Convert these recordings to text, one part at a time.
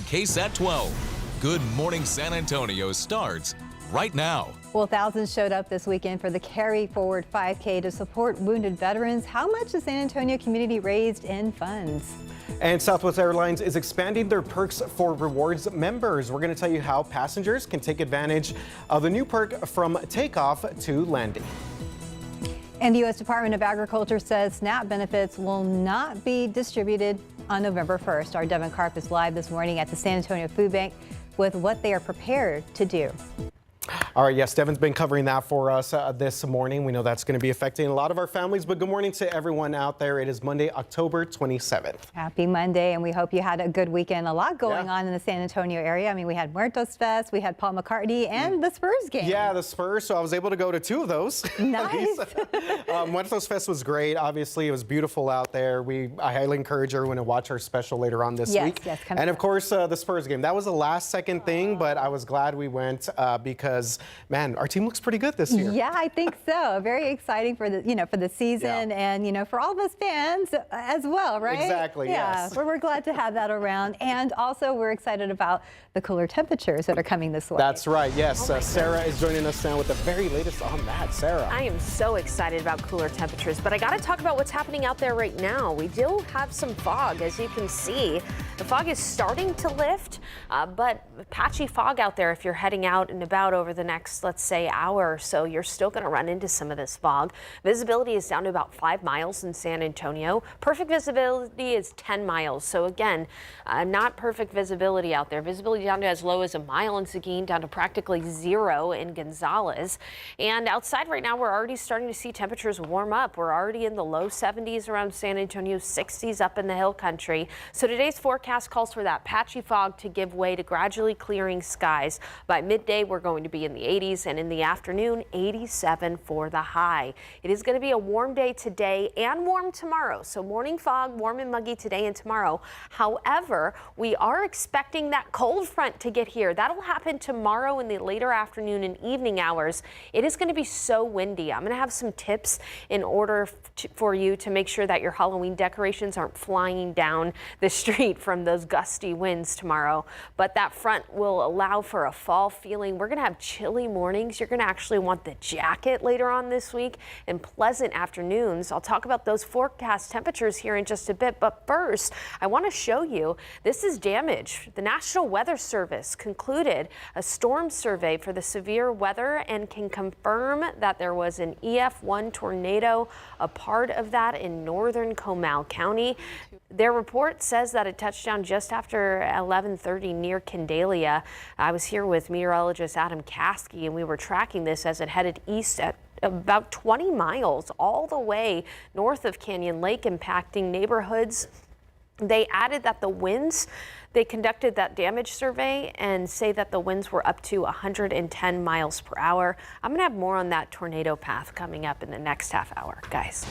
KSAT 12. Good Morning San Antonio starts right now. Well, thousands showed up this weekend for the Carry Forward 5K to support wounded veterans. How much the San Antonio community raised in funds? And Southwest Airlines is expanding their perks for rewards members. We're going to tell you how passengers can take advantage of the new perk from takeoff to landing. And the U.S. Department of Agriculture says SNAP benefits will not be distributed on November 1st. Our Devin Karp is live this morning at the San Antonio Food Bank with what they are prepared to do. All right, yes, Devin's been covering that for us this morning. We know that's going to be affecting a lot of our families, but good morning to everyone out there. It is Monday, October 27th. Happy Monday, and we hope you had a good weekend. A lot going on in the San Antonio area. I mean, we had Muertos Fest, we had Paul McCartney, and the Spurs game. Yeah, the Spurs, so I was able to go to two of those. Nice. Muertos Fest was great. Obviously, it was beautiful out there. I highly encourage everyone to watch our special later on this week. Yes, and of course, the Spurs game. That was a last-second thing, but I was glad we went because, man, our team looks pretty good this year. Yeah, I think so. Very exciting for the for the season and for all of us fans as well, right? Exactly. Yeah, yes. we're glad to have that around, and also we're excited about the cooler temperatures that are coming this way. That's right. Yes, Sarah is joining us now with the very latest on that. Sarah, I am so excited about cooler temperatures, but I got to talk about what's happening out there right now. We do have some fog, as you can see. The fog is starting to lift, but patchy fog out there if you're heading out and about over the next, let's say, hour or so. You're still going to run into some of this fog. Visibility is down to about 5 miles in San Antonio. Perfect visibility is 10 miles. So again, not perfect visibility out there. Visibility down to as low as 1 mile in Seguin, down to practically 0 in Gonzales. And outside right now, we're already starting to see temperatures warm up. We're already in the low 70s around San Antonio, 60s up in the hill country. So today's forecast calls for that patchy fog to give way to gradually clearing skies. By midday, we're going to be in the 80s, and in the afternoon, 87 for the high. It is going to be a warm day today and warm tomorrow. So morning fog, warm and muggy today and tomorrow. However, we are expecting that cold front to get here. That'll happen tomorrow in the later afternoon and evening hours. It is going to be so windy. I'm going to have some tips in order for you to make sure that your Halloween decorations aren't flying down the street from those gusty winds tomorrow. But that front will allow for a fall feeling. We're going to have chilly mornings. You're going to actually want the jacket later on this week, and pleasant afternoons. I'll talk about those forecast temperatures here in just a bit, but first I want to show you this is damage. The National Weather Service concluded a storm survey for the severe weather and can confirm that there was an EF1 tornado, a part of that in northern Comal County. Their report says that it touched down just after 11:30 near Candelia. I was here with meteorologist Adam Caskey, and we were tracking this as it headed east at about 20 miles all the way north of Canyon Lake, impacting neighborhoods. They added that the winds, they conducted that damage survey and say that the winds were up to 110 miles per hour. I'm going to have more on that tornado path coming up in the next half hour, guys.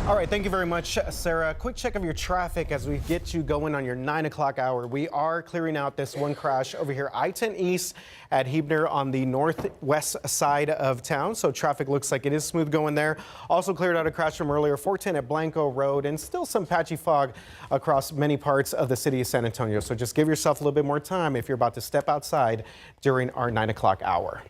All right, thank you very much, Sarah. Quick check of your traffic as we get you going on your 9 o'clock hour. We are clearing out this one crash over here, I-10 East at Hebner on the northwest side of town. So traffic looks like it is smooth going there. Also cleared out a crash from earlier, 410 at Blanco Road, and still some patchy fog across many parts of the city of San Antonio. So just give yourself a little bit more time if you're about to step outside during our 9 o'clock hour.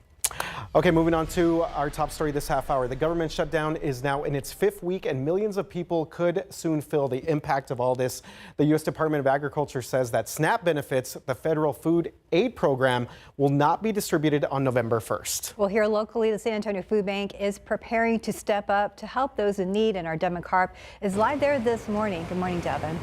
Okay, moving on to our top story this half hour. The government shutdown is now in its 5th week, and millions of people could soon feel the impact of all this. The U.S. Department of Agriculture says that SNAP benefits, the federal food aid program, will not be distributed on November 1st. Well, here locally, the San Antonio Food Bank is preparing to step up to help those in need, and our Devin Karp is live there this morning. Good morning, Devin.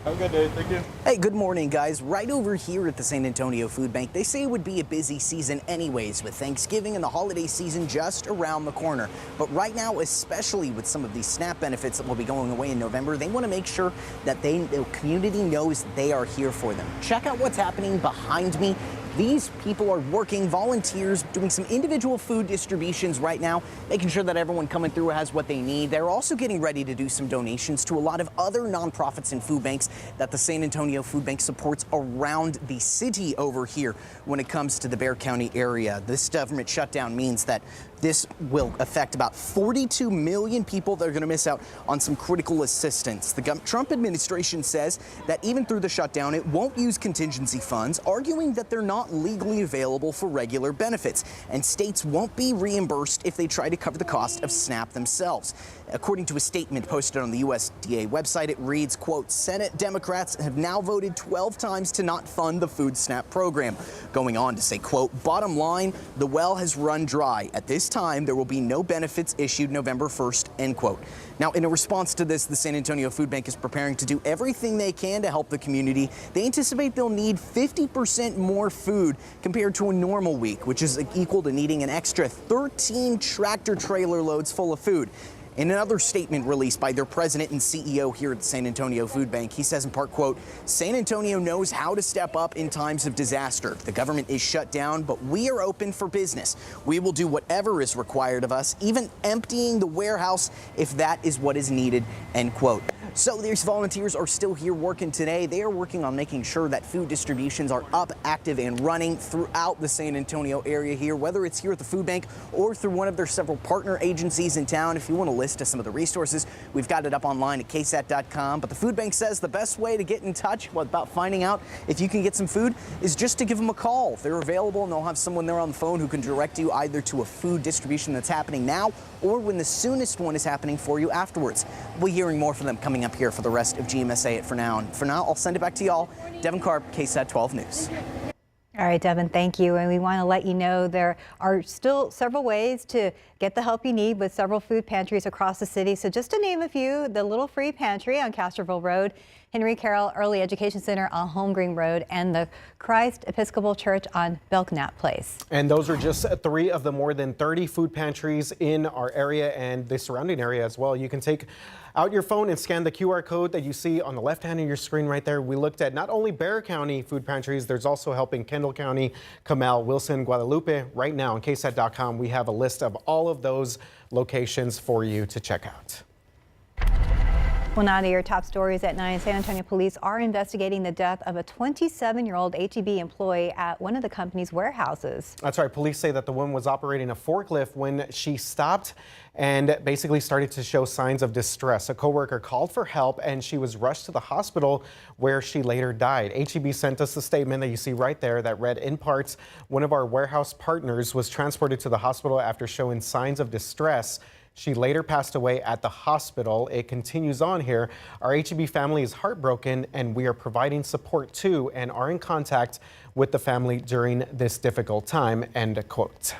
Have a good day. Thank you. Hey, good morning, guys. Right over here at the San Antonio Food Bank, they say it would be a busy season anyways, with Thanksgiving and the holiday season just around the corner. But right now, especially with some of these SNAP benefits that will be going away in November, they want to make sure that the community knows they are here for them. Check out what's happening behind me. These people are working, volunteers, doing some individual food distributions right now, making sure that everyone coming through has what they need. They're also getting ready to do some donations to a lot of other nonprofits and food banks that the San Antonio Food Bank supports around the city over here when it comes to the Bexar County area. This government shutdown means that this will affect about 42 million people that are going to miss out on some critical assistance. The Trump administration says that even through the shutdown, it won't use contingency funds, arguing that they're not legally available for regular benefits, and states won't be reimbursed if they try to cover the cost of SNAP themselves. According to a statement posted on the USDA website, it reads, quote, Senate Democrats have now voted 12 times to not fund the food SNAP program. Going on to say, quote, bottom line, the well has run dry. At this time, there will be no benefits issued November 1st, end quote. Now, in a response to this, the San Antonio Food Bank is preparing to do everything they can to help the community. They anticipate they'll need 50% more food compared to a normal week, which is equal to needing an extra 13 tractor trailer loads full of food. In another statement released by their president and CEO here at the San Antonio Food Bank, he says in part, quote, San Antonio knows how to step up in times of disaster. The government is shut down, but we are open for business. We will do whatever is required of us, even emptying the warehouse if that is what is needed, end quote. So these volunteers are still here working today. They are working on making sure that food distributions are up, active, and running throughout the San Antonio area here, whether it's here at the food bank or through one of their several partner agencies in town. If you want a list of some of the resources, we've got it up online at KSAT.com. But the food bank says the best way to get in touch about finding out if you can get some food is just to give them a call. They're available and they'll have someone there on the phone who can direct you either to a food distribution that's happening now or when the soonest one is happening for you afterwards. We'll be hearing more from them coming up here for the rest of GMSA it for now. And for now, I'll send it back to y'all. Devin Karp, KSAT 12 News. All right, Devin, thank you. And we want to let you know there are still several ways to get the help you need with several food pantries across the city. So just to name a few, the Little Free Pantry on Castroville Road, Henry Carroll Early Education Center on Home Green Road, and the Christ Episcopal Church on Belknap Place. And those are just 3 of the more than 30 food pantries in our area and the surrounding area as well. You can take out your phone and scan the QR code that you see on the left hand of your screen right there. We looked at not only Bexar County food pantries, there's also help in Kendall County, Comal, Wilson, Guadalupe. Right now on KSAT.com, we have a list of all of those locations for you to check out. Well, now to your top stories at 9. San Antonio police are investigating the death of a 27-year-old HEB employee at one of the company's warehouses. That's right. Police say that the woman was operating a forklift when she stopped and basically started to show signs of distress. A coworker called for help and she was rushed to the hospital where she later died. HEB sent us a statement that you see right there that read in parts, one of our warehouse partners was transported to the hospital after showing signs of distress. She later passed away at the hospital. It continues on here. Our HEB family is heartbroken and we are providing support too and are in contact with the family during this difficult time, end quote.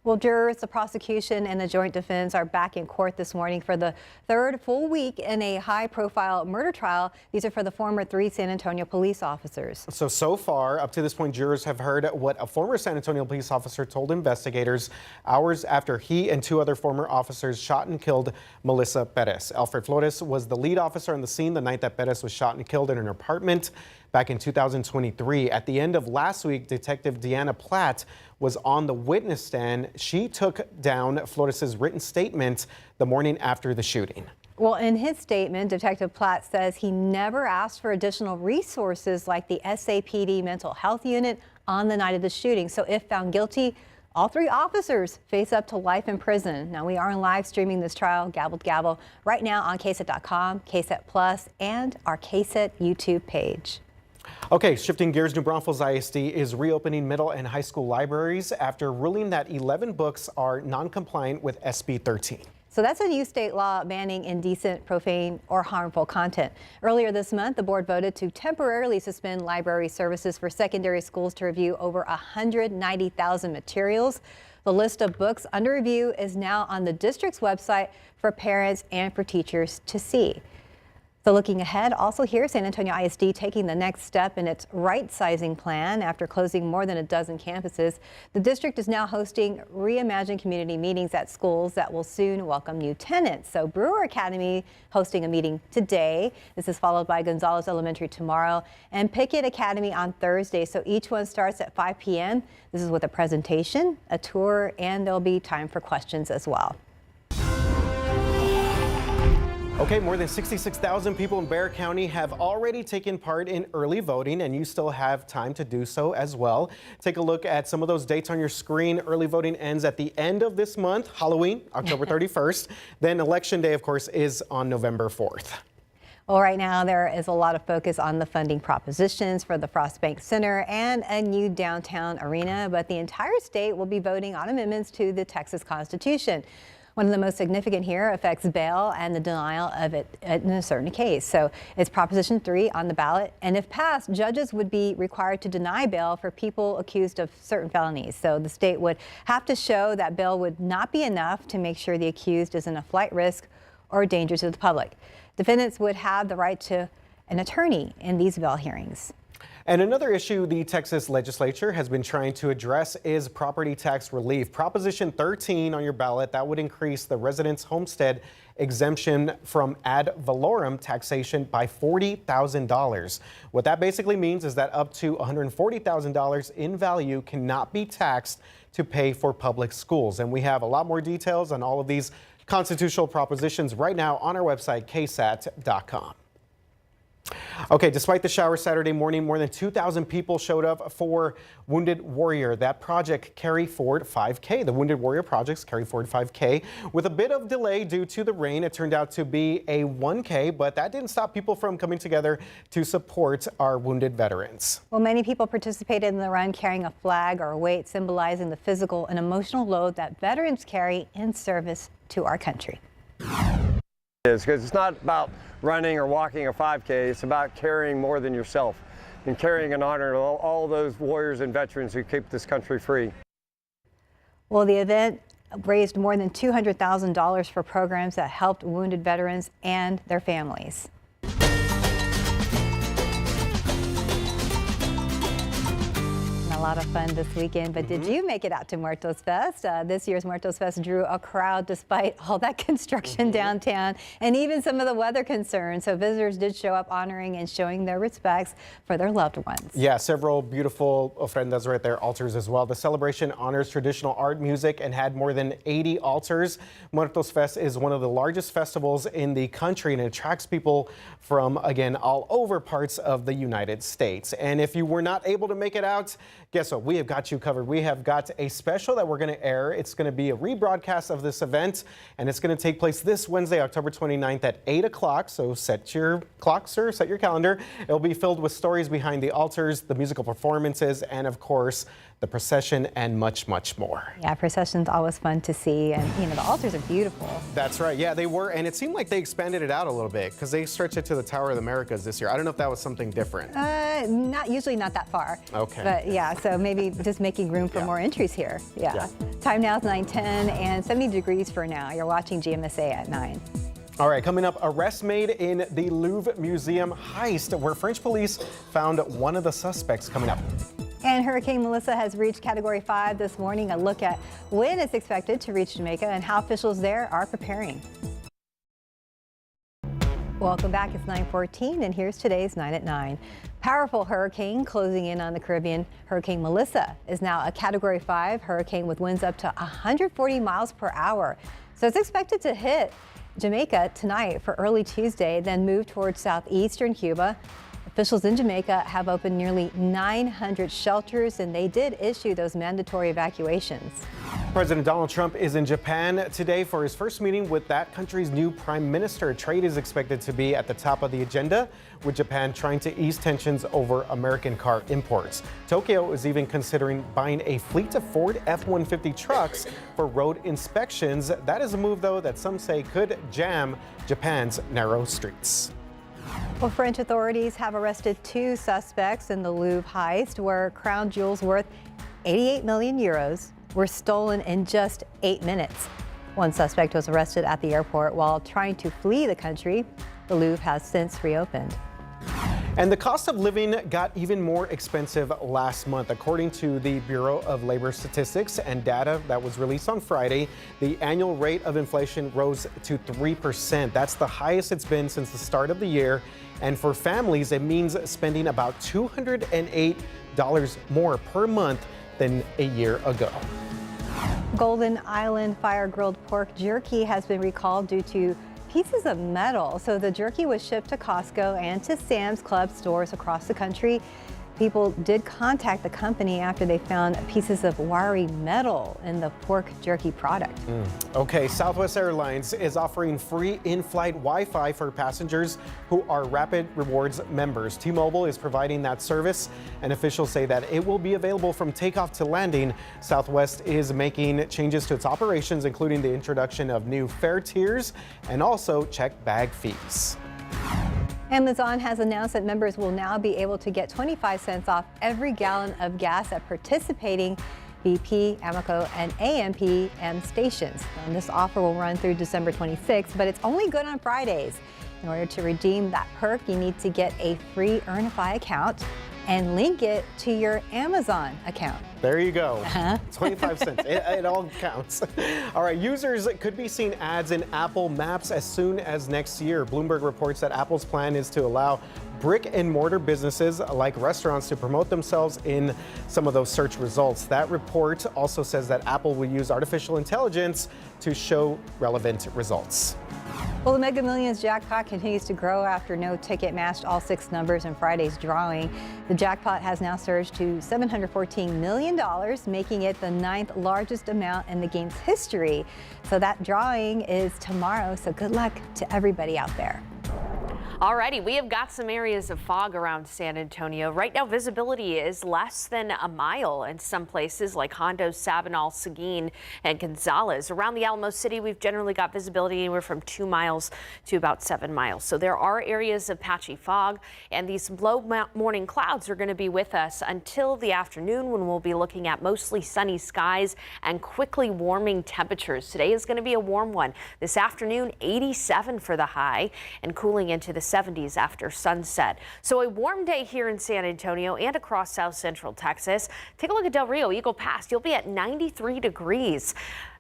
Well, jurors, the prosecution, and the joint defense are back in court this morning for the 3rd full week in a high-profile murder trial. These are for the former 3 San Antonio police officers. So far, up to this point, jurors have heard what a former San Antonio police officer told investigators hours after he and 2 other former officers shot and killed Melissa Perez. Alfred Flores was the lead officer on the scene the night that Perez was shot and killed in an apartment back in 2023. At the end of last week, Detective Deanna Platt was on the witness stand. She took down Flores' written statement the morning after the shooting. Well, in his statement, Detective Platt says he never asked for additional resources like the SAPD mental health unit on the night of the shooting. So if found guilty, all 3 officers face up to life in prison. Now, we are live streaming this trial, gavel to gavel, right now on KSAT.com, KSAT Plus, and our KSAT YouTube page. Okay, shifting gears, New Braunfels ISD is reopening middle and high school libraries after ruling that 11 books are non-compliant with SB 13. So that's a new state law banning indecent, profane, or harmful content. Earlier this month, the board voted to temporarily suspend library services for secondary schools to review over 190,000 materials. The list of books under review is now on the district's website for parents and for teachers to see. So looking ahead, also here, San Antonio ISD taking the next step in its right-sizing plan after closing more than a dozen campuses. The district is now hosting reimagined community meetings at schools that will soon welcome new tenants. So Brewer Academy hosting a meeting today. This is followed by Gonzales Elementary tomorrow and Pickett Academy on Thursday. So each one starts at 5 p.m. This is with a presentation, a tour, and there'll be time for questions as well. Okay, more than 66,000 people in Bexar County have already taken part in early voting, and you still have time to do so as well. Take a look at some of those dates on your screen. Early voting ends at the end of this month, Halloween, October 31st. Then Election Day, of course, is on November 4th. Well, right now there is a lot of focus on the funding propositions for the Frost Bank Center and a new downtown arena, but the entire state will be voting on amendments to the Texas Constitution. One of the most significant here affects bail and the denial of it in a certain case. So it's Proposition 3 on the ballot. And if passed, judges would be required to deny bail for people accused of certain felonies. So the state would have to show that bail would not be enough to make sure the accused isn't a flight risk or a danger to the public. Defendants would have the right to an attorney in these bail hearings. And another issue the Texas legislature has been trying to address is property tax relief. Proposition 13 on your ballot, that would increase the resident's homestead exemption from ad valorem taxation by $40,000. What that basically means is that up to $140,000 in value cannot be taxed to pay for public schools. And we have a lot more details on all of these constitutional propositions right now on our website, KSAT.com. Okay, despite the shower Saturday morning, more than 2,000 people showed up for Wounded Warrior, that project Carry Forward 5K. The Wounded Warrior projects Carry Forward 5K. With a bit of delay due to the rain, it turned out to be a 1K, but that didn't stop people from coming together to support our wounded veterans. Well, many people participated in the run carrying a flag or a weight symbolizing the physical and emotional load that veterans carry in service to our country. Because it's not about running or walking a 5K, it's about carrying more than yourself and carrying an honor to all those warriors and veterans who keep this country free. Well, the event raised more than $200,000 for programs that helped wounded veterans and their families. A lot of fun this weekend, but did you make it out to Muertos Fest? This year's Muertos Fest drew a crowd despite all that construction downtown and even some of the weather concerns. So visitors did show up honoring and showing their respects for their loved ones. Yeah, several beautiful ofrendas right there, altars as well. The celebration honors traditional art, music, and had more than 80 altars. Muertos Fest is one of the largest festivals in the country, and it attracts people from, again, all over parts of the United States. And if you were not able to make it out, guess what? We have got you covered. We have got a special that we're going to air. It's going to be a rebroadcast of this event, and it's going to take place this Wednesday, October 29th at 8 o'clock. So set your clocks or set your calendar. It'll be filled with stories behind the altars, the musical performances, and of course, the procession and much, much more. Yeah, procession's always fun to see, and you know, the altars are beautiful. That's right. Yeah, they were, and it seemed like they expanded it out a little bit because they stretched it to the Tower of the Americas this year. I don't know if that was something different. Usually not that far. Okay. But yeah, so maybe just making room for more entries here. Yeah. Time now is 9:10 and 70 degrees for now. You're watching GMSA at 9. All right, coming up, arrest made in the Louvre Museum heist, where French police found one of the suspects coming up. And Hurricane Melissa has reached Category 5 this morning. A look at when it's expected to reach Jamaica and how officials there are preparing. Welcome back. It's 9:14 and here's today's 9 at 9. Powerful hurricane closing in on the Caribbean. Hurricane Melissa is now a Category 5 hurricane with winds up to 140 miles per hour. So it's expected to hit Jamaica tonight for early Tuesday, then move towards southeastern Cuba. Officials in Jamaica have opened nearly 900 shelters, and they did issue those mandatory evacuations. President Donald Trump is in Japan today for his first meeting with that country's new prime minister. Trade is expected to be at the top of the agenda, with Japan trying to ease tensions over American car imports. Tokyo is even considering buying a fleet of Ford F-150 trucks for road inspections. That is a move, though, that some say could jam Japan's narrow streets. Well, French authorities have arrested 2 suspects in the Louvre heist, where crown jewels worth 88 million euros were stolen in just 8 minutes. One suspect was arrested at the airport while trying to flee the country, The Louvre has since reopened. And the cost of living got even more expensive last month. According to the Bureau of Labor Statistics and data that was released on Friday, the annual rate of inflation rose to 3%. That's the highest it's been since the start of the year. And for families, it means spending about $208 more per month than a year ago. Golden Island fire-grilled pork jerky has been recalled due to pieces of metal. So the jerky was shipped to Costco and to Sam's Club stores across the country. People did contact the company after they found pieces of wiry metal in the pork jerky product. Okay, Southwest Airlines is offering free in-flight Wi-Fi for passengers who are Rapid Rewards members. T-Mobile is providing that service, and officials say that it will be available from takeoff to landing. Southwest is making changes to its operations, including the introduction of new fare tiers and also checked bag fees. Amazon has announced that members will now be able to get 25 cents off every gallon of gas at participating BP, Amoco, and AMPM stations. And this offer will run through December 26th, but it's only good on Fridays. In order to redeem that perk, you need to get a free Earnify account and link it to your Amazon account. There you go. 25 cents. It all counts. All right, users could be seeing ads in Apple Maps as soon as next year. Bloomberg reports that Apple's plan is to allow brick and mortar businesses like restaurants to promote themselves in some of those search results. That report also says that Apple will use artificial intelligence to show relevant results. Well, the Mega Millions jackpot continues to grow after no ticket matched all 6 numbers in Friday's drawing. The jackpot has now surged to $714 million, making it the 9th largest amount in the game's history. So that drawing is tomorrow, so good luck to everybody out there. Alrighty, we have got some areas of fog around San Antonio. Right now, visibility is less than a mile in some places like Hondo, Sabinal, Seguin, and Gonzales. Around the Alamo City, we've generally got visibility anywhere from 2 miles to about 7 miles. So there are areas of patchy fog, and these low morning clouds are going to be with us until the afternoon, when we'll be looking at mostly sunny skies and quickly warming temperatures. Today is going to be a warm one. This afternoon, 87 for the high, and cooling into the 70s after sunset. So a warm day here in San Antonio and across south central Texas. Take a look at Del Rio, Eagle Pass. You'll be at 93 degrees.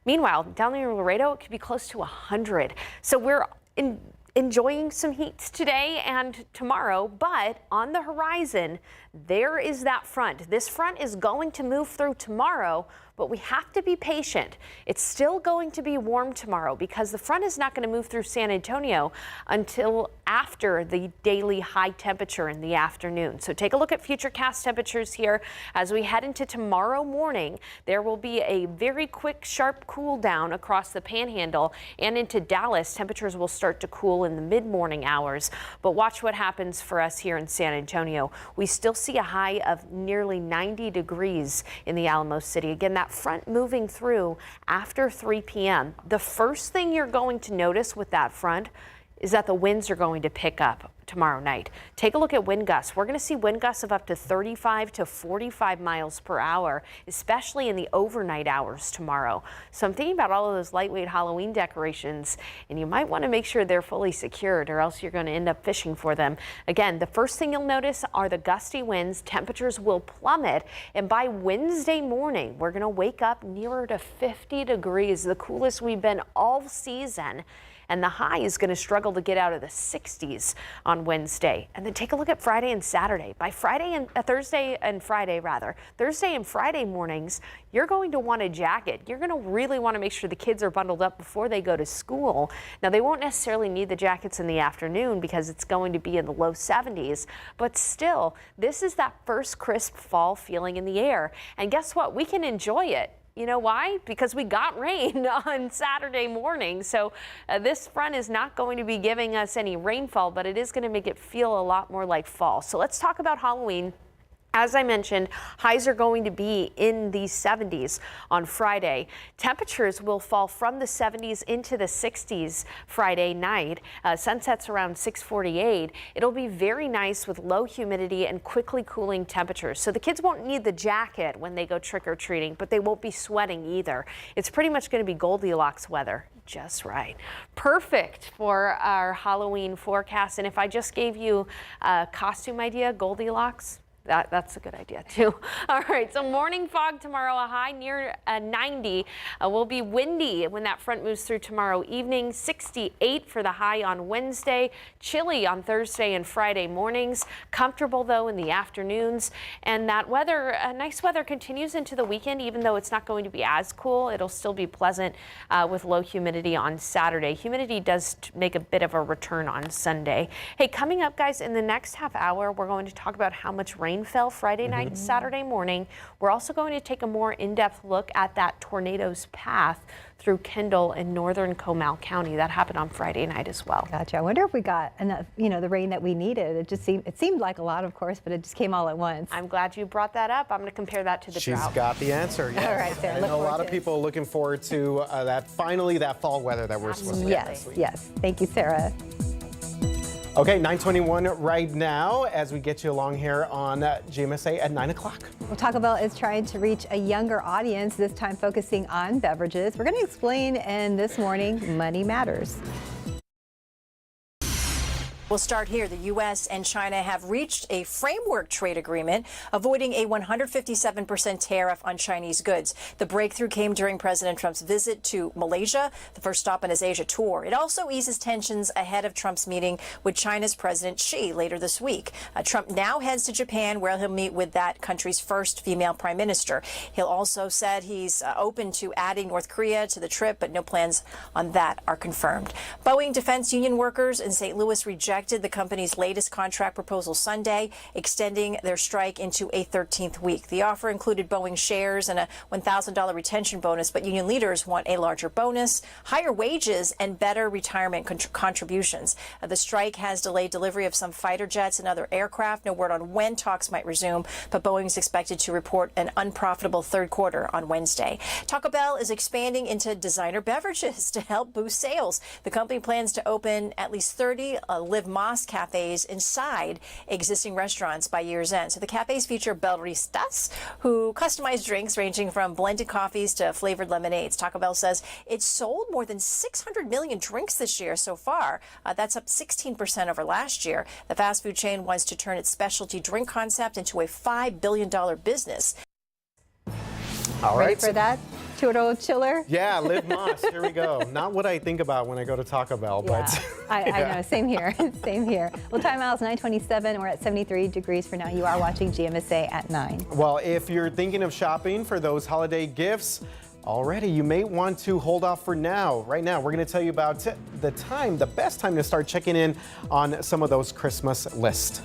Meanwhile, down there in Laredo, it could be close to 100. So we're enjoying some heat today and tomorrow, but on the horizon, there is that front. This front is going to move through tomorrow, but we have to be patient. It's still going to be warm tomorrow because the front is not going to move through San Antonio until after the daily high temperature in the afternoon. So take a look at futurecast temperatures here. As we head into tomorrow morning, there will be a very quick, sharp cool down across the Panhandle and into Dallas. Temperatures will start to cool in the mid-morning hours, but watch what happens for us here in San Antonio. We still see a high of nearly 90 degrees in the Alamo City. Again, that front moving through after 3 p.m. The first thing you're going to notice with that front is that the winds are going to pick up tomorrow night. Take a look at wind gusts. We're going to see wind gusts of up to 35 to 45 miles per hour, especially in the overnight hours tomorrow. So I'm thinking about all of those lightweight Halloween decorations, and you might want to make sure they're fully secured, or else you're going to end up fishing for them. Again, the first thing you'll notice are the gusty winds. Temperatures will plummet, and by Wednesday morning, we're going to wake up nearer to 50 degrees, the coolest we've been all season. And the high is going to struggle to get out of the 60s on Wednesday. And then take a look at Friday and Saturday. By Thursday and Friday mornings, you're going to want a jacket. You're going to really want to make sure the kids are bundled up before they go to school. Now, they won't necessarily need the jackets in the afternoon because it's going to be in the low 70s. But still, this is that first crisp fall feeling in the air. And guess what? We can enjoy it. You know why? Because we got rain on Saturday morning. So this front is not going to be giving us any rainfall, but it is going to make it feel a lot more like fall. So let's talk about Halloween. As I mentioned, highs are going to be in the 70s on Friday. Temperatures will fall from the 70s into the 60s Friday night. Sunsets around 6:48. It'll be very nice with low humidity and quickly cooling temperatures. So the kids won't need the jacket when they go trick-or-treating, but they won't be sweating either. It's pretty much going to be Goldilocks weather. Just right. Perfect for our Halloween forecast. And if I just gave you a costume idea, Goldilocks, that's a good idea too. All right, so morning fog tomorrow, a high near 90. Will be windy when that front moves through tomorrow evening. 68 for the high on Wednesday. Chilly on Thursday and Friday mornings. Comfortable though in the afternoons. And that weather, nice weather continues into the weekend, even though it's not going to be as cool. It'll still be pleasant with low humidity on Saturday. Humidity does make a bit of a return on Sunday. Hey, coming up, guys, in the next half hour, we're going to talk about how much rain fell Friday night and Saturday morning. We're also going to take a more in-depth look at that tornado's path through Kendall and northern Comal County. That happened on Friday night as well. Gotcha. I wonder if we got enough, the rain that we needed. It seemed like a lot, of course, but it just came all at once. I'm glad you brought that up. I'm going to compare that to the drought. She's got the answer. Yes. All right, Sarah. I know a lot of people looking forward to that fall weather that we're supposed to get this week. Yes. Thank you, Sarah. Okay, 9:21 right now as we get you along here on GMSA at 9 o'clock. Well, Taco Bell is trying to reach a younger audience, this time focusing on beverages. We're going to explain in this morning Money Matters. We'll start here. The U.S. and China have reached a framework trade agreement avoiding a 157% tariff on Chinese goods. The breakthrough came during President Trump's visit to Malaysia, the first stop on his Asia tour. It also eases tensions ahead of Trump's meeting with China's President Xi later this week. Trump now heads to Japan, where he'll meet with that country's first female prime minister. He'll also said he's open to adding North Korea to the trip, but no plans on that are confirmed. Boeing defense union workers in St. Louis rejected the company's latest contract proposal Sunday, extending their strike into a 13th week. The offer included Boeing shares and a $1,000 retention bonus, but union leaders want a larger bonus, higher wages, and better retirement contributions. The strike has delayed delivery of some fighter jets and other aircraft. No word on when talks might resume, but Boeing's expected to report an unprofitable third quarter on Wednesday. Taco Bell is expanding into designer beverages to help boost sales. The company plans to open at least 30 Live Más cafes inside existing restaurants by year's end. So the cafes feature belristas who customize drinks ranging from blended coffees to flavored lemonades. Taco Bell says it's sold more than 600 million drinks this year so far. That's up 16% over last year. The fast food chain wants to turn its specialty drink concept into a $5 billion business. All right. Ready for that? Churro chiller? Yeah, Live Más. Here we go. Not what I think about when I go to Taco Bell, but I know. Same here. Same here. Well, time out is 9:27. We're at 73 degrees for now. You are watching GMSA at 9. Well, if you're thinking of shopping for those holiday gifts, you may want to hold off for now. Right now, we're going to tell you about the best time to start checking in on some of those Christmas lists.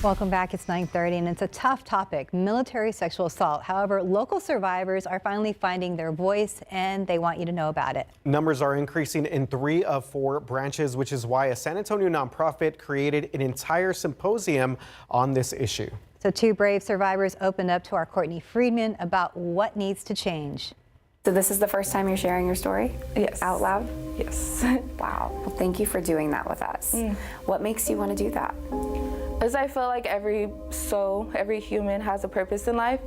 Welcome back. It's 9:30 and it's a tough topic, military sexual assault. However, local survivors are finally finding their voice and they want you to know about it. Numbers are increasing in 3 of 4 branches, which is why a San Antonio nonprofit created an entire symposium on this issue. So 2 brave survivors opened up to our Courtney Friedman about what needs to change. So this is the first time you're sharing your story? Yes. Out loud? Yes. Wow. Well, thank you for doing that with us. What makes you want to do that? As I feel like every soul, every human has a purpose in life,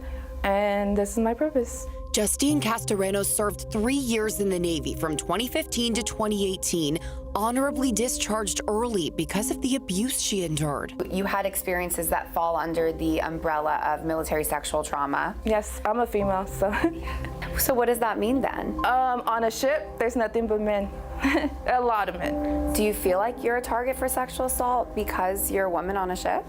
and this is my purpose. Justine Castoreno served 3 years in the Navy from 2015 to 2018, honorably discharged early because of the abuse she endured. You had experiences that fall under the umbrella of military sexual trauma. Yes, I'm a female, so. So what does that mean then? On a ship, there's nothing but men. A lot of men. Do you feel like you're a target for sexual assault because you're a woman on a ship?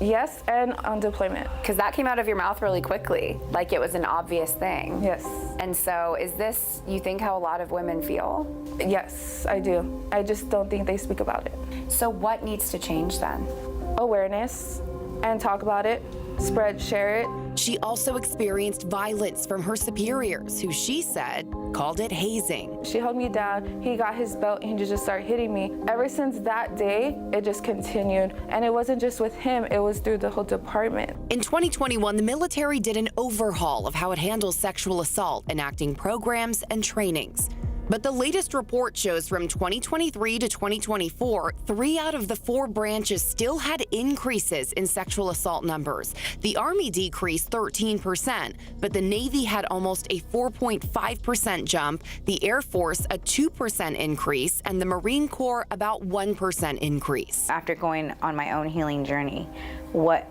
Yes, and on deployment. Because that came out of your mouth really quickly, like it was an obvious thing. Yes. And so is this, you think, how a lot of women feel? Yes, I do. I just don't think they speak about it. So what needs to change then? Awareness, and talk about it, share it. She also experienced violence from her superiors, who she said called it hazing. She held me down, he got his belt, and he just started hitting me. Ever since that day, it just continued. And it wasn't just with him, it was through the whole department. In 2021, the military did an overhaul of how it handles sexual assault, enacting programs and trainings. But the latest report shows from 2023 to 2024, 3 out of the 4 branches still had increases in sexual assault numbers. The Army decreased 13%, but the Navy had almost a 4.5% jump, the Air Force a 2% increase, and the Marine Corps about 1% increase. After going on my own healing journey, what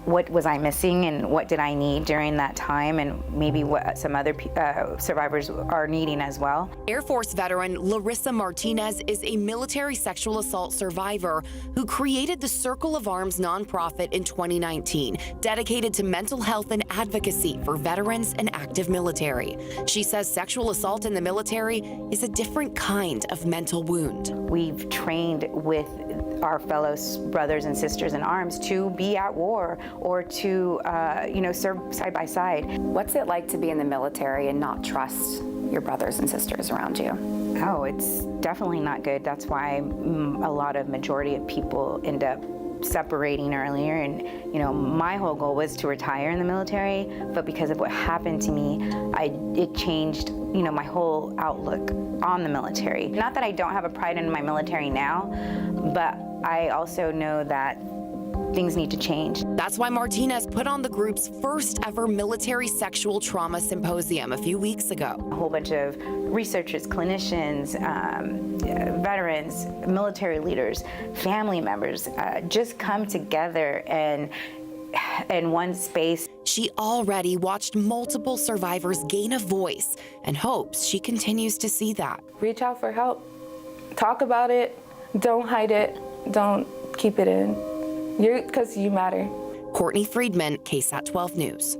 was I missing and what did I need during that time, and maybe what some other survivors are needing as well. Air Force veteran Larissa Martinez is a military sexual assault survivor who created the Circle of Arms nonprofit in 2019, dedicated to mental health and advocacy for veterans and active military. She says sexual assault in the military is a different kind of mental wound. We've trained with our fellow brothers and sisters in arms to be at war or to, serve side by side. What's it like to be in the military and not trust your brothers and sisters around you? Oh, it's definitely not good. That's why a lot of majority of people end up separating earlier. And, my whole goal was to retire in the military, but because of what happened to me, it changed, my whole outlook on the military. Not that I don't have a pride in my military now, but I also know that things need to change. That's why Martinez put on the group's first ever military sexual trauma symposium a few weeks ago. A whole bunch of researchers, clinicians, veterans, military leaders, family members just come together and in one space. She already watched multiple survivors gain a voice and hopes she continues to see that. Reach out for help. Talk about it. Don't hide it. Don't keep it in. Because you matter. Courtney Friedman, KSAT 12 News.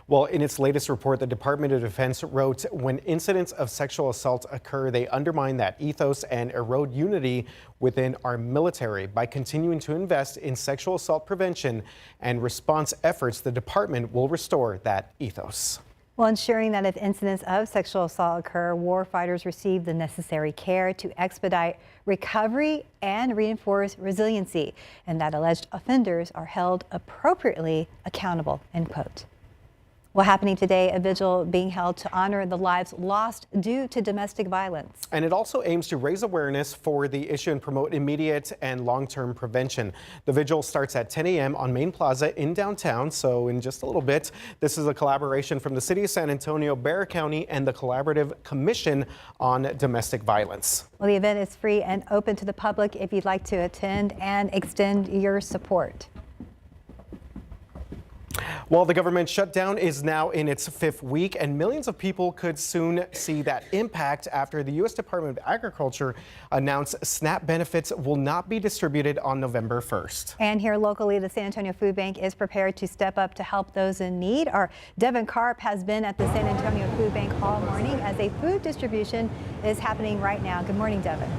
Well, in its latest report, the Department of Defense wrote, when incidents of sexual assault occur, they undermine that ethos and erode unity within our military. By continuing to invest in sexual assault prevention and response efforts, the department will restore that ethos. Well, ensuring that if incidents of sexual assault occur, warfighters receive the necessary care to expedite recovery and reinforce resiliency, and that alleged offenders are held appropriately accountable, end quote. Well, happening today, a vigil being held to honor the lives lost due to domestic violence. And it also aims to raise awareness for the issue and promote immediate and long-term prevention. The vigil starts at 10 a.m. on Main Plaza in downtown, so in just a little bit. This is a collaboration from the City of San Antonio, Bexar County, and the Collaborative Commission on Domestic Violence. Well, the event is free and open to the public if you'd like to attend and extend your support. Well, the government shutdown is now in its 5th week, and millions of people could soon see that impact after the U.S. Department of Agriculture announced SNAP benefits will not be distributed on November 1st. And here locally, the San Antonio Food Bank is prepared to step up to help those in need. Our Devin Karp has been at the San Antonio Food Bank all morning as a food distribution is happening right now. Good morning, Devin.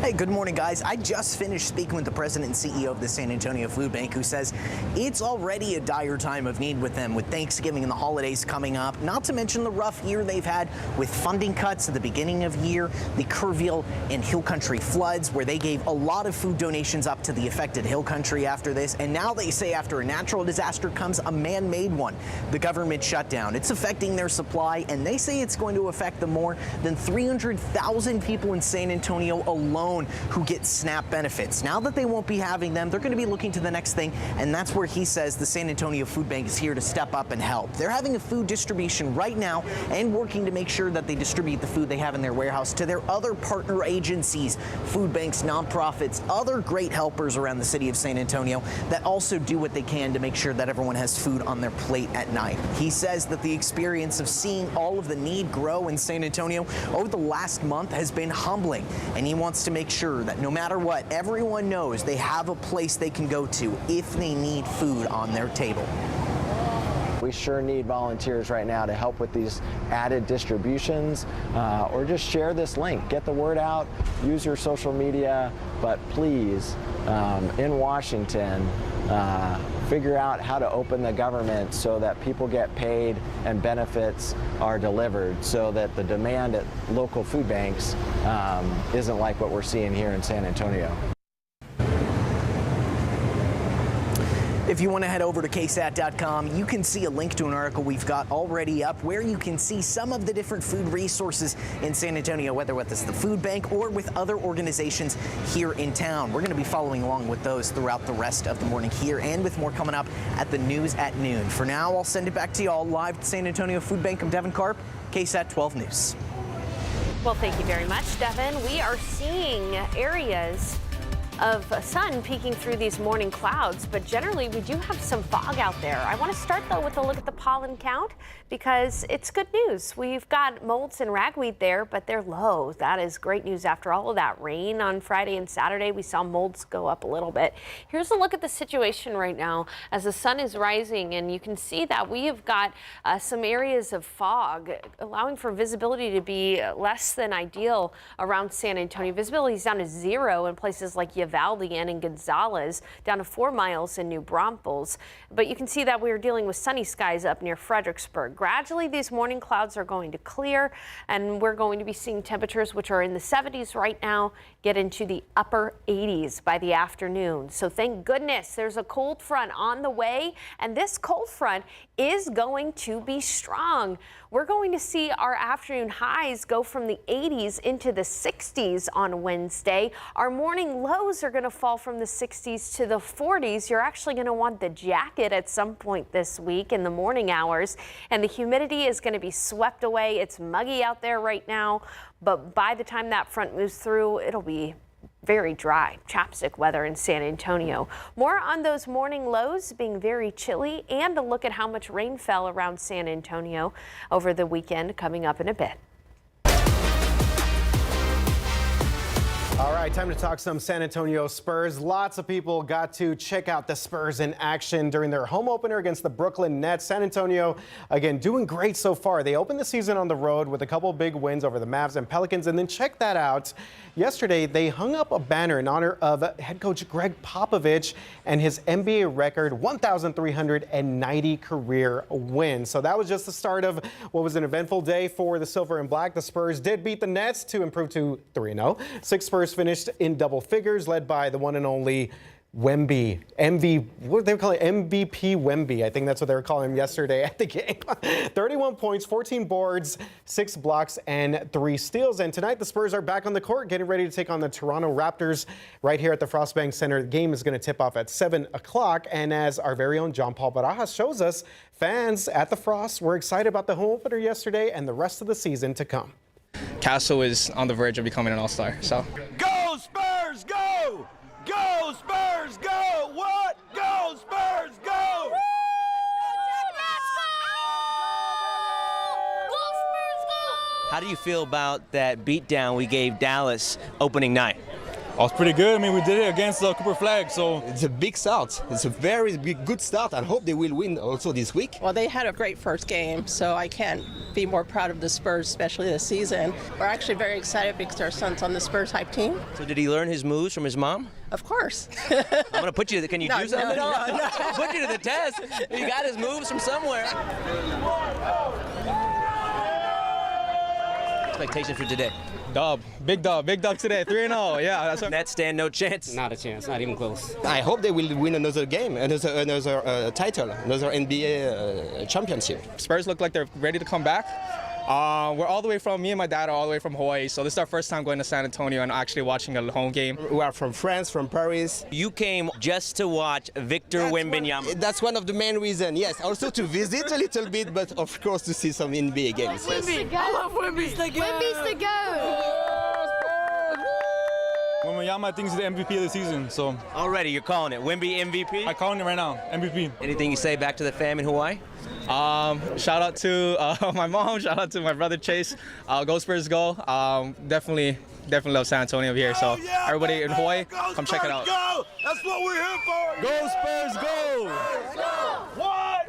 Hey, good morning, guys. I just finished speaking with the president and CEO of the San Antonio Food Bank, who says it's already a dire time of need with them, with Thanksgiving and the holidays coming up, not to mention the rough year they've had with funding cuts at the beginning of year, the Kerrville and Hill Country floods, where they gave a lot of food donations up to the affected Hill Country after this. And now they say after a natural disaster comes a man-made one, the government shutdown. It's affecting their supply, and they say it's going to affect the more than 300,000 people in San Antonio alone who get SNAP benefits. Now that they won't be having them, they're going to be looking to the next thing, and that's where he says the San Antonio Food Bank is here to step up and help. They're having a food distribution right now and working to make sure that they distribute the food they have in their warehouse to their other partner agencies, food banks, nonprofits, other great helpers around the city of San Antonio that also do what they can to make sure that everyone has food on their plate at night. He says that the experience of seeing all of the need grow in San Antonio over the last month has been humbling, and he wants to make sure that no matter what, everyone knows they have a place they can go to if they need food on their table. We sure need volunteers right now to help with these added distributions, or just share this link. Get the word out, use your social media, but please, in Washington, figure out how to open the government so that people get paid and benefits are delivered, so that the demand at local food banks isn't like what we're seeing here in San Antonio. If you want to head over to KSAT.com, you can see a link to an article we've got already up where you can see some of the different food resources in San Antonio, whether with the food bank or with other organizations here in town. We're going to be following along with those throughout the rest of the morning here, and with more coming up at the news at noon. For now, I'll send it back to you all live at San Antonio Food Bank. I'm Devin Karp, KSAT 12 News. Well, thank you very much, Devin. We are seeing areas of sun peeking through these morning clouds, but generally we do have some fog out there. I want to start though with a look at the pollen count because it's good news. We've got molds and ragweed there, but they're low. That is great news after all of that rain on Friday and Saturday. We saw molds go up a little bit. Here's a look at the situation right now as the sun is rising, and you can see that we have got some areas of fog allowing for visibility to be less than ideal around San Antonio. Visibility is down to 0 in places like Uvalde and Gonzales, down to 4 miles in New Braunfels. But you can see that we're dealing with sunny skies up near Fredericksburg. Gradually, these morning clouds are going to clear, and we're going to be seeing temperatures which are in the 70s right now get into the upper 80s by the afternoon. So thank goodness there's a cold front on the way, and this cold front is going to be strong. We're going to see our afternoon highs go from the 80s into the 60s on Wednesday. Our morning lows are going to fall from the 60s to the 40s. You're actually going to want the jacket at some point this week in the morning hours, and the humidity is going to be swept away. It's muggy out there right now, but by the time that front moves through, it'll be very dry, chapstick weather in San Antonio. More on those morning lows being very chilly, and a look at how much rain fell around San Antonio over the weekend coming up in a bit. All right, time to talk some San Antonio Spurs. Lots of people got to check out the Spurs in action during their home opener against the Brooklyn Nets. San Antonio, again, doing great so far. They opened the season on the road with a couple big wins over the Mavs and Pelicans, and then check that out. Yesterday, they hung up a banner in honor of head coach Greg Popovich and his NBA record 1,390 career wins. So that was just the start of what was an eventful day for the Silver and Black. The Spurs did beat the Nets to improve to 3-0. 6 Spurs finished in double figures, led by the one and only Wemby, what they were calling MVP Wemby. I think that's what they were calling him yesterday at the game. 31 points, 14 boards, 6 blocks, and 3 steals. And tonight the Spurs are back on the court, getting ready to take on the Toronto Raptors right here at the Frostbank Center. The game is going to tip off at 7 o'clock. And as our very own John Paul Barajas shows us, fans at the Frost were excited about the home opener yesterday and the rest of the season to come. Castle is on the verge of becoming an all-star. So go Spurs, go! Go Spurs, go! What? Go Spurs, go! How do you feel about that beatdown we gave Dallas opening night? Oh, it's pretty good. I mean, we did it against Cooper Flag, so it's a big start. It's a very good start. I hope they will win also this week. Well, they had a great first game, so I can't be more proud of the Spurs, especially this season. We're actually very excited because our son's on the Spurs hype team. So did he learn his moves from his mom? Of course. I'm going to put you, can you do something? No. I'll put you to the test. He got his moves from somewhere. Expectations for today? Big dub today, 3-0. Yeah, that's what. Nets stand no chance. Not a chance, not even close. I hope they will win another game, another title, another NBA championship. Spurs look like they're ready to come back. Me and my dad are all the way from Hawaii, so this is our first time going to San Antonio and actually watching a home game. We are from France, from Paris. You came just to watch Victor Wembanyama. That's one of the main reasons, yes. Also to visit a little bit, but of course to see some NBA games. Yes. Wemby, I love Wemby. Wemby's the go. Wembanyama, I think, is the MVP of the season. So already you're calling it Wemby MVP? I'm calling it right now, MVP. Anything you say back to the fam in Hawaii? Shout out to my mom. Shout out to my brother Chase. Go Spurs, go! Definitely love San Antonio here. So everybody in Hawaii, come check it out. Go! That's what we're here for. Go Spurs, go! What?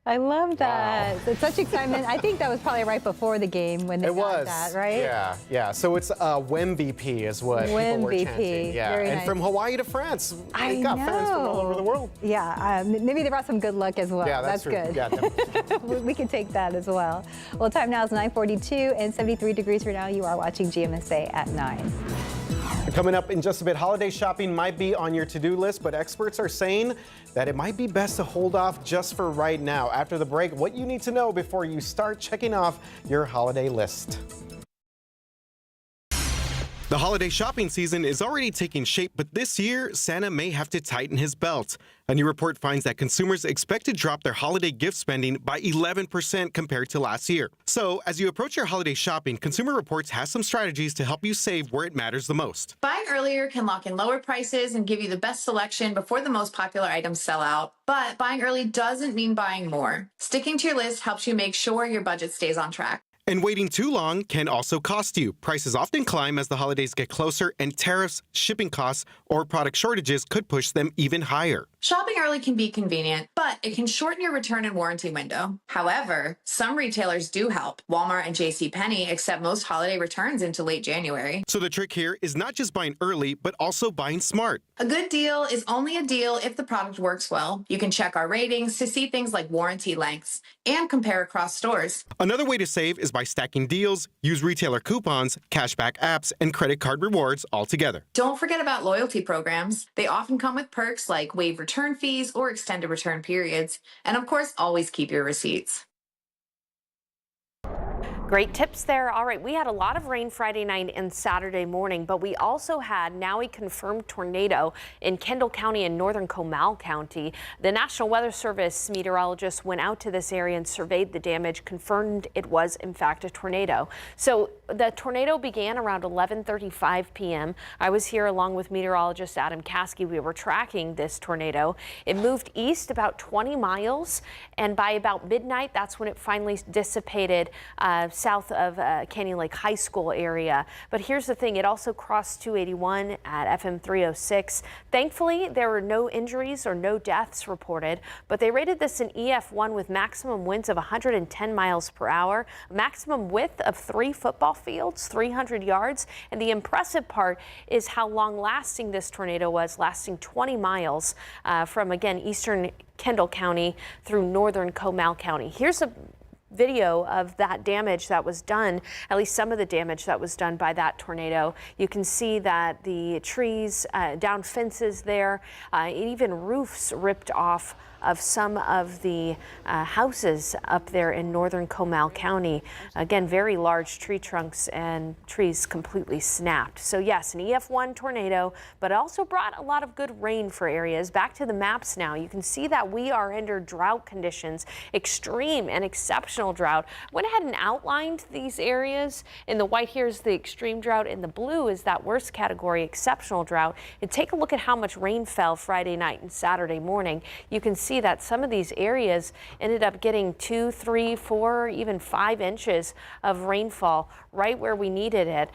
I love that. Wow. It's such excitement. I think that was probably right before the game when they got that, right? Yeah. So it's WEMVP is what people were chanting. Yeah, Very and nice. from Hawaii to France, we got fans from all over the world. Yeah, maybe they brought some good luck as well. Yeah, that's true. Good. Yeah, we can take that as well. Well, time now is 9:42 and 73 degrees right now. You are watching GMSA at 9. Coming up in just a bit, holiday shopping might be on your to-do list, but experts are saying that it might be best to hold off just for right now. After the break, what you need to know before you start checking off your holiday list. The holiday shopping season is already taking shape, but this year, Santa may have to tighten his belt. A new report finds that consumers expect to drop their holiday gift spending by 11% compared to last year. So, as you approach your holiday shopping, Consumer Reports has some strategies to help you save where it matters the most. Buying earlier can lock in lower prices and give you the best selection before the most popular items sell out. But buying early doesn't mean buying more. Sticking to your list helps you make sure your budget stays on track. And waiting too long can also cost you. Prices often climb as the holidays get closer, and tariffs, shipping costs, or product shortages could push them even higher. Shopping early can be convenient, but it can shorten your return and warranty window. However, some retailers do help. Walmart and JCPenney accept most holiday returns into late January. So the trick here is not just buying early, but also buying smart. A good deal is only a deal if the product works well. You can check our ratings to see things like warranty lengths and compare across stores. Another way to save is by stacking deals, use retailer coupons, cashback apps, and credit card rewards all together. Don't forget about loyalty programs. They often come with perks like waived return fees or extended return periods. And of course, always keep your receipts. Great tips there. All right, we had a lot of rain Friday night and Saturday morning, but we also had now a confirmed tornado in Kendall County and northern Comal County. The National Weather Service meteorologists went out to this area and surveyed the damage, confirmed it was in fact a tornado. So the tornado began around 11:35 p.m. I was here along with meteorologist Adam Caskey. We were tracking this tornado. It moved east about 20 miles, and by about midnight, that's when it finally dissipated south of Canyon Lake High School area. But here's the thing, it also crossed 281 at FM 306. Thankfully, there were no injuries or no deaths reported, but they rated this an EF1 with maximum winds of 110 miles per hour, maximum width of 3 football fields, 300 yards. And the impressive part is how long lasting this tornado was, lasting 20 miles from, again, eastern Kendall County through northern Comal County. Here's a video of that damage that was done, at least some of the damage that was done by that tornado. You can see that the trees, down fences there, even roofs ripped off of some of the houses up there in northern Comal County. Again, very large tree trunks and trees completely snapped. So yes, an EF1 tornado, but also brought a lot of good rain for areas. Back to the maps now. You can see that we are under drought conditions, extreme and exceptional drought. Went ahead and outlined these areas. In the white here is the extreme drought. In the blue is that worst category, exceptional drought. And take a look at how much rain fell Friday night and Saturday morning. You can see that some of these areas ended up getting 2, 3, 4, even 5 inches of rainfall right where we needed it.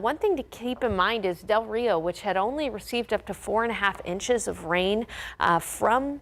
One thing to keep in mind is Del Rio, which had only received up to 4.5 inches of rain from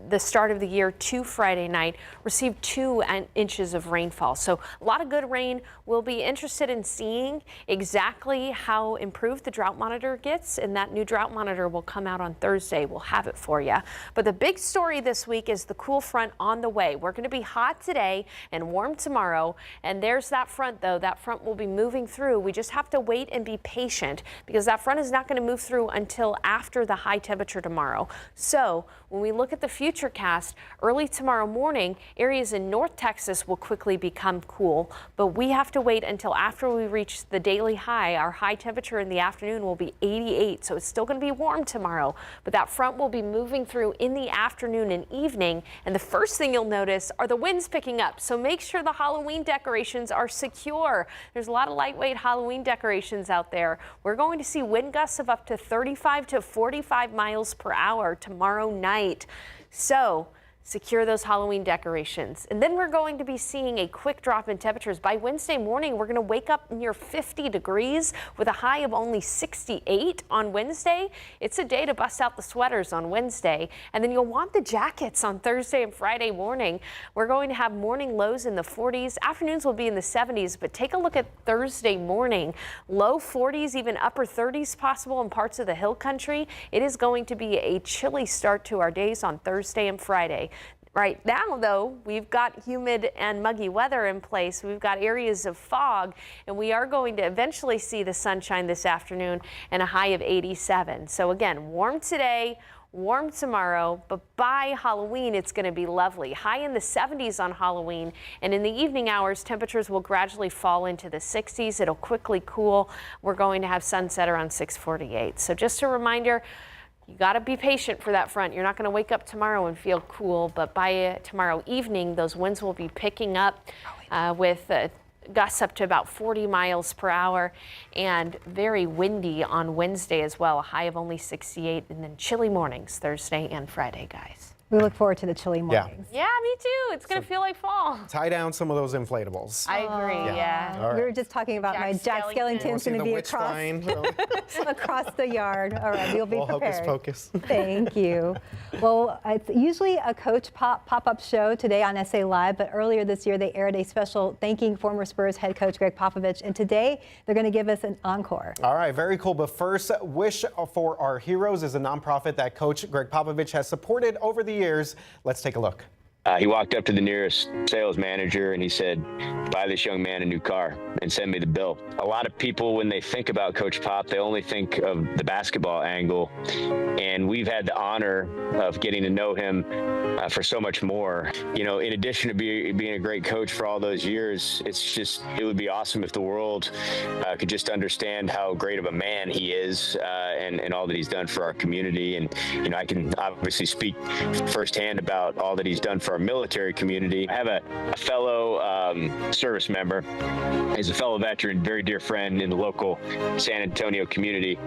the start of the year to Friday night, received 2 inches of rainfall. So a lot of good rain. We'll be interested in seeing exactly how improved the drought monitor gets, and that new drought monitor will come out on Thursday. We'll have it for you. But the big story this week is the cool front on the way. We're going to be hot today and warm tomorrow, and there's that front though. That front will be moving through. We just have to wait and be patient because that front is not going to move through until after the high temperature tomorrow. So when we look at the futurecast, early tomorrow morning, areas in North Texas will quickly become cool, but we have to wait until after we reach the daily high. Our high temperature in the afternoon will be 88, so it's still going to be warm tomorrow, but that front will be moving through in the afternoon and evening, and the first thing you'll notice are the winds picking up, so make sure the Halloween decorations are secure. There's a lot of lightweight Halloween decorations out there. We're going to see wind gusts of up to 35 to 45 miles per hour tomorrow night. So secure those Halloween decorations. And then we're going to be seeing a quick drop in temperatures. By Wednesday morning, we're going to wake up near 50 degrees with a high of only 68 on Wednesday. It's a day to bust out the sweaters on Wednesday. And then you'll want the jackets on Thursday and Friday morning. We're going to have morning lows in the 40s. Afternoons will be in the 70s, but take a look at Thursday morning. Low 40s, even upper 30s possible in parts of the hill country. It is going to be a chilly start to our days on Thursday and Friday. Right now, though, we've got humid and muggy weather in place. We've got areas of fog, and we are going to eventually see the sunshine this afternoon and a high of 87. So again, warm today, warm tomorrow, but by Halloween, it's going to be lovely. High in the 70s on Halloween, and in the evening hours, temperatures will gradually fall into the 60s. It'll quickly cool. We're going to have sunset around 6:48. So just a reminder, you got to be patient for that front. You're not going to wake up tomorrow and feel cool, but by tomorrow evening, those winds will be picking up with gusts up to about 40 miles per hour and very windy on Wednesday as well. A high of only 68, and then chilly mornings Thursday and Friday, guys. We look forward to the chilly mornings. Yeah, me too. It's going to feel like fall. Tie down some of those inflatables. I agree, yeah. All right. We were just talking about my Jack Skellington's going to be across the yard. All right, you'll be prepared. Hocus pocus. Thank you. Well, it's usually a coach pop-up show today on SA Live, but earlier this year they aired a special thanking former Spurs head coach Greg Popovich, and today they're going to give us an encore. All right, very cool. But first, Wish for Our Heroes is a nonprofit that Coach Greg Popovich has supported over the years. Let's take a look. He walked up to the nearest sales manager and he said, "Buy this young man a new car and send me the bill." A lot of people, when they think about Coach Pop, they only think of the basketball angle. And we've had the honor of getting to know him for so much more. You know, in addition to being a great coach for all those years, it would be awesome if the world could just understand how great of a man he is and all that he's done for our community. And, you know, I can obviously speak firsthand about all that he's done for our military community. I have a fellow service member. He's a fellow veteran, very dear friend in the local San Antonio community.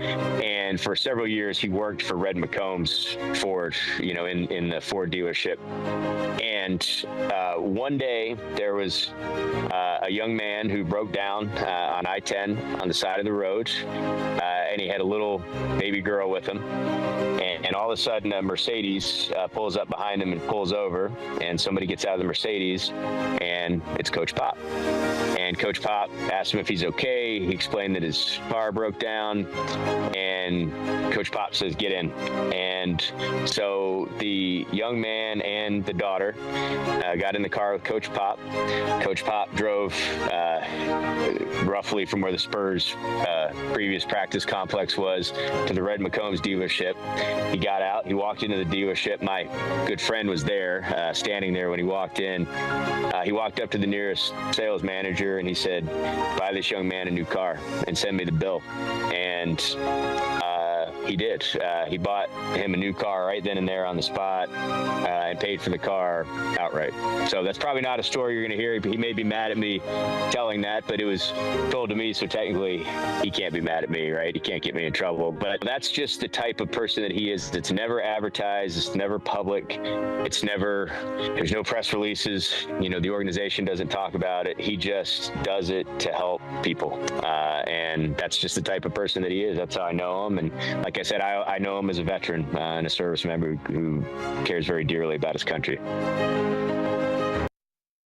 And for several years, he worked for Red McCombs Ford, you know, in the Ford dealership. And one day there was a young man who broke down on I-10 on the side of the road, and he had a little baby girl with him. And all of a sudden, a Mercedes pulls up behind him and pulls over, and somebody gets out of the Mercedes, and it's Coach Pop. And Coach Pop asked him if he's okay. He explained that his car broke down, and Coach Pop says, "Get in." And so the young man and the daughter got in the car with Coach Pop. Coach Pop drove roughly from where the Spurs previous practice complex was to the Red McCombs dealership. He got out, he walked into the dealership. My good friend was there, standing there when he walked in. He walked up to the nearest sales manager and he said, "Buy this young man a new car and send me the bill." And he did. He bought him a new car right then and there on the spot and paid for the car outright. So that's probably not a story you're going to hear. He may be mad at me telling that, but it was told to me, so technically he can't be mad at me, right? He can't get me in trouble. But that's just the type of person that he is. It's never advertised. It's never public. There's no press releases. You know, the organization doesn't talk about it. He just does it to help people. And that's just the type of person that he is. That's how I know him. And like I said, I know him as a veteran and a service member who cares very dearly about his country.